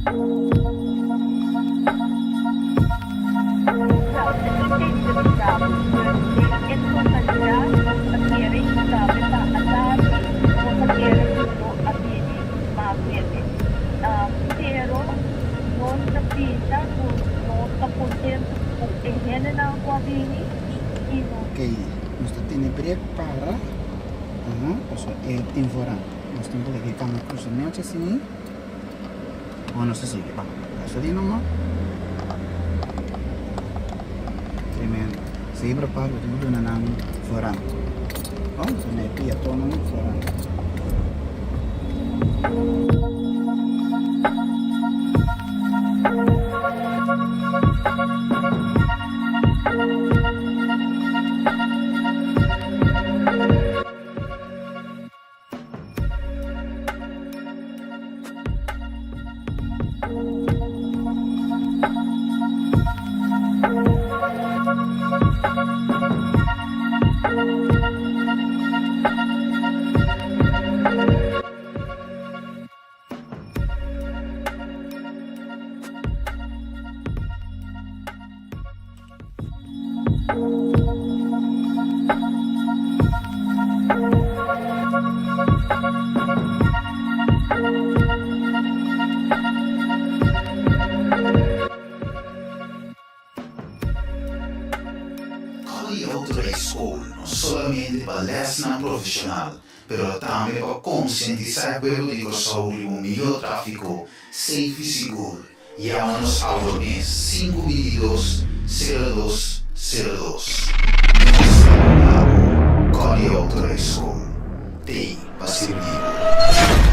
Ok, usted tiene prepara, o sea, inforan. Nós temos aqui câmera cruzamento assim, ou não sei se é, essa ali não, tremendo. Se prepara, tudo na nang foran. Oh, so na pia to nang foran. Outra School não solamente para lesson profissional, mas também para conscientizar o povo de que sobre o melhor tráfico, safe e seguro. E há uns alunos 522-0202. Nossa, Código Outra School. Tem para servir.